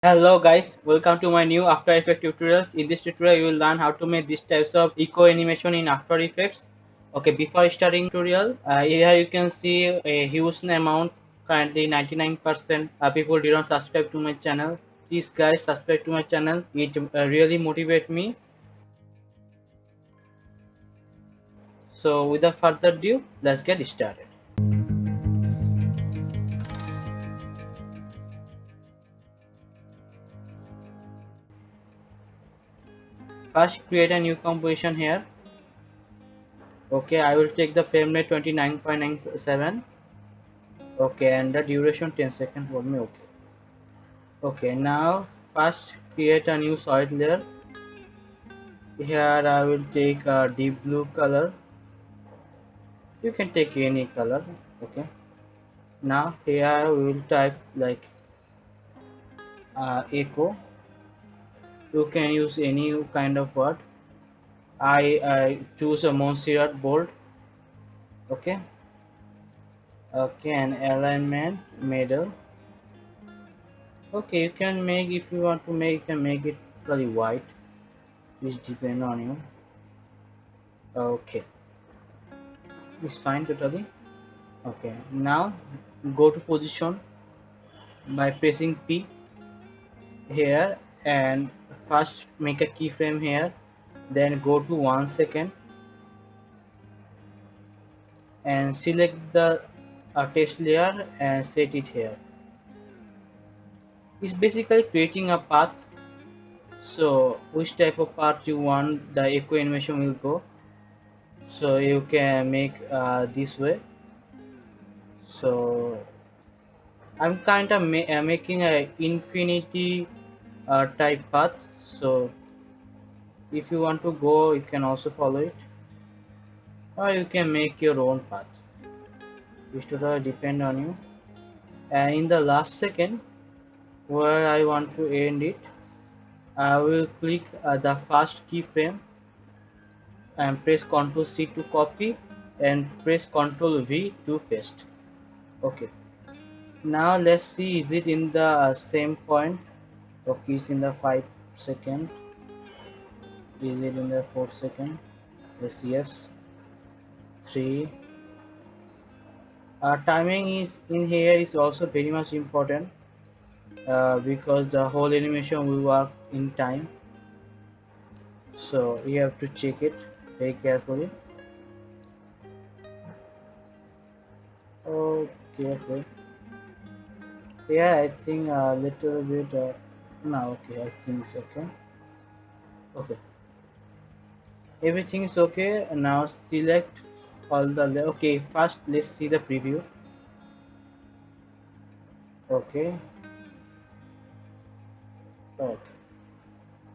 Hello guys, welcome to my new After Effects tutorials. In this tutorial you will learn how to make these types of eco animation in After Effects. Okay, before starting tutorial, here you can see a huge amount, currently 99% people didn't subscribe to my channel. Please guys subscribe to my channel, it really motivates me. So without further ado, let's get started. First create a new composition here. Okay, I will take the frame rate 29.97. Okay, and the duration 10 seconds for me. Okay. Okay, now first create a new solid layer. Here I will take a deep blue color. You can take any color. Okay. Now here we will type like echo. You can use any kind of word. I choose a Montserrat bold. Okay. Okay, and alignment middle. Okay, you can make, if you want to make, you can make it really white, which depend on you. Okay, it's fine totally. Okay, now go to position by pressing P here, and first make a keyframe here, then go to 1 second and select the text layer and set it here. It's basically creating a path. So which type of path you want the echo animation will go, so you can make this way. So I'm kind of making a infinity type path. So if you want to go, you can also follow it, or you can make your own path. It totally depend on you. And in the last second where I want to end it, I will click the first keyframe and press Ctrl C to copy and press Ctrl V to paste. Okay, now let's see, is it in the same point? Okay, it's in the 5 second. Is it in the 4 second? Yes. 3. Timing is in here is also very much important, because the whole animation will work in time, so you have to check it very carefully. Okay. Yeah, I think a little bit no, okay, I think it's okay. Okay, everything is okay. Now select all the okay, first let's see the preview. Okay. Okay,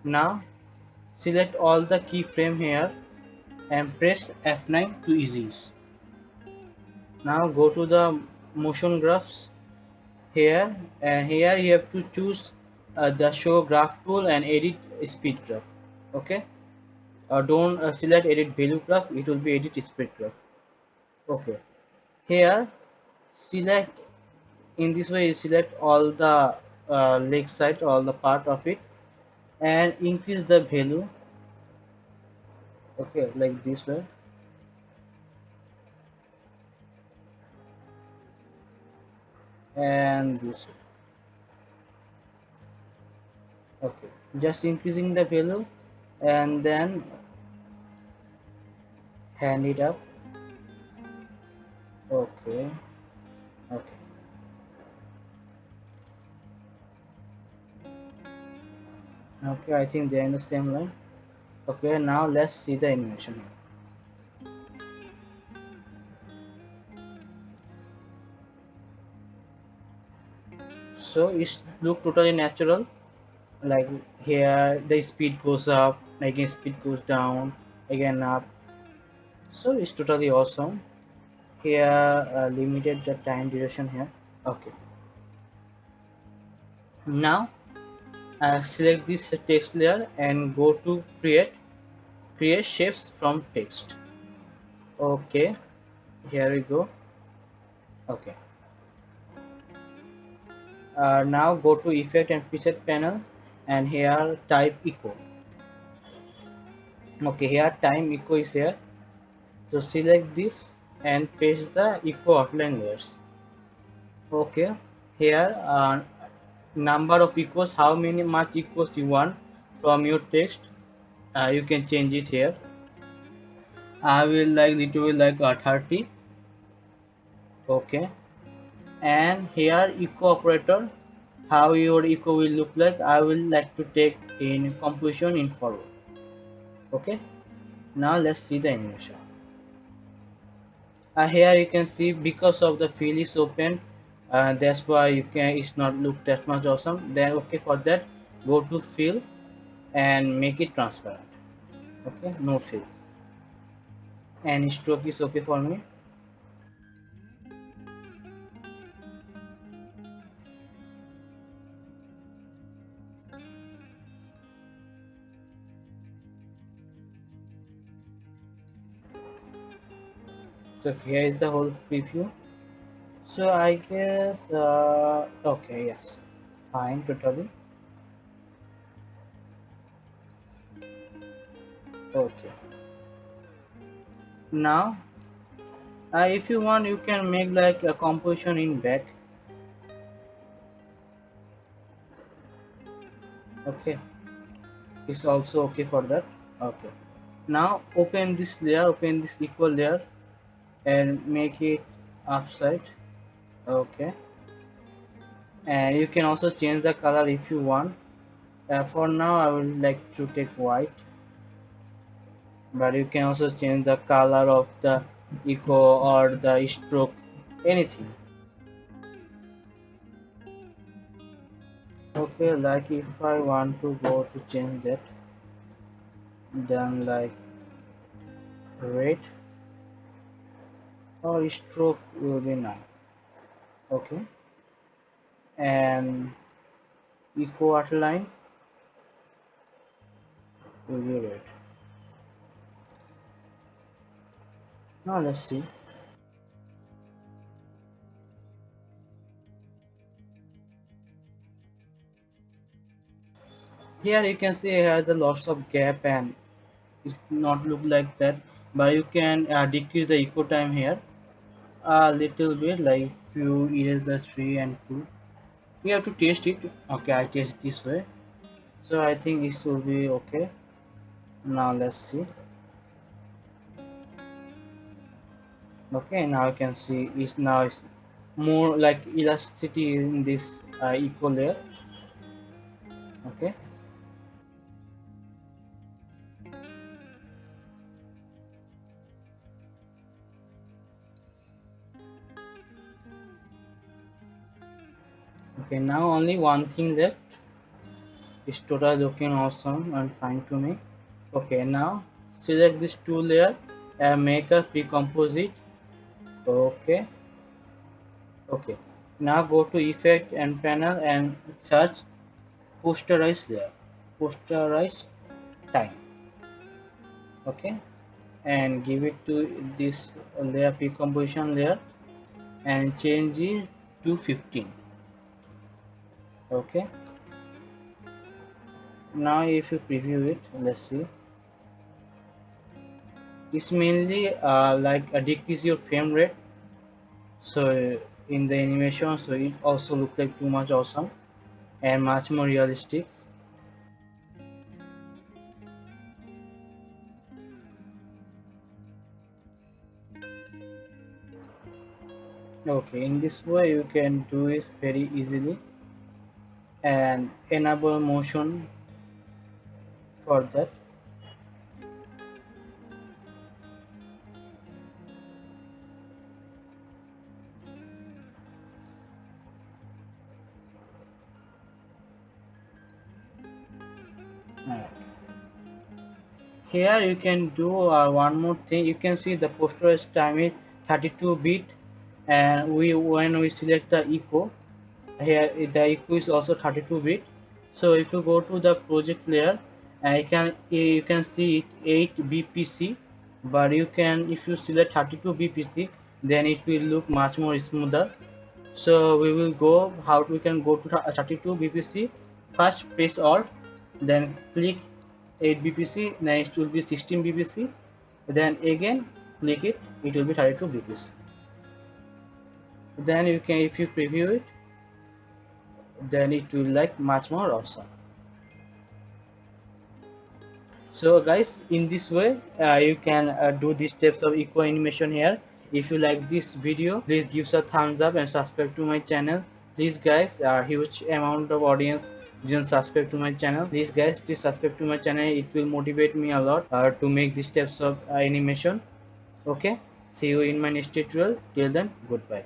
now select all the keyframe here and press F9 to ease. Now go to the motion graphs here, and here you have to choose the show graph tool and edit speed graph. Okay, don't select edit value graph, it will be edit speed graph. Okay, here select, in this way you select all the leg side, all the part of it, and increase the value. Okay, like this way. And this way. Okay, just increasing the value and then hand it up. Okay. Okay, okay, I think they're in the same line. Okay, now let's see the animation. So it look totally natural, like here the speed goes up, again speed goes down, again up. So it's totally awesome. Here limited the time duration here. Okay, now select this text layer and go to create shapes from text. Okay, here we go. Okay, Now go to effect and preset panel, and here type echo. Okay, here time echo is here. So select this and paste the echo outline layers. Okay, here number of echoes, how many much echoes you want from your text, you can change it here. I will like it will like 30. Okay, and here echo operator, how your echo will look like, I will like to take in composition in forward. Okay, now let's see the animation. Here you can see because of the fill is open, that's why you can it's not look that much awesome. Then okay, for that go to fill and make it transparent. Okay, no fill, and stroke is okay for me. So here is the whole preview. So I guess okay, yes, fine, totally okay. Now if you want you can make like a composition in back. Okay, it's also okay for that. Okay, now open this layer, open this equal layer and make it upside. Okay, and you can also change the color if you want. For now I would like to take white, but you can also change the color of the echo or the stroke, anything. Okay, like if I want to go to change that, then like red or stroke will be none. Okay, and echo outline will be red. Now let's see. Here you can see here the lots of gap and it not look like that, but you can decrease the echo time here a little bit, like few erase the 3 and 2. We have to test it. Okay, I test this way, so I think this will be okay. Now let's see. Okay, now you can see it's now it's more like elasticity in this echo layer. Okay, okay, now only one thing left. It's totally looking awesome and fine to me. Okay, now select this two layer and make a pre-composite. Okay, okay. Now go to effect and panel and search posterize layer, posterize time. Okay, and give it to this layer pre-composition layer and change it to 15. Okay, now if you preview it, let's see. It's mainly like a decrease your frame rate, so in the animation, so it also look like too much awesome and much more realistic. Okay, in this way you can do it very easily and enable motion for that. Here you can do one more thing. You can see the posterize time is 32-bit, and we when we select the echo, here the echo is also 32-bit. So if you go to the project layer, you can see it 8 bpc, but you can if you select 32 bpc, then it will look much more smoother. So we will go how we can go to 32 bpc. First press alt, then click 8 bpc, next will be 16 bpc, then again click it, it will be 32 bpc. Then you can, if you preview it, then it will like much more awesome. So guys, in this way you can do these steps of eco animation here. If you like this video, please give us a thumbs up and subscribe to my channel. Please guys, a huge amount of audience didn't subscribe to my channel. Please guys, please subscribe to my channel. It will motivate me a lot to make these steps of animation. Okay, see you in my next tutorial. Till then, goodbye.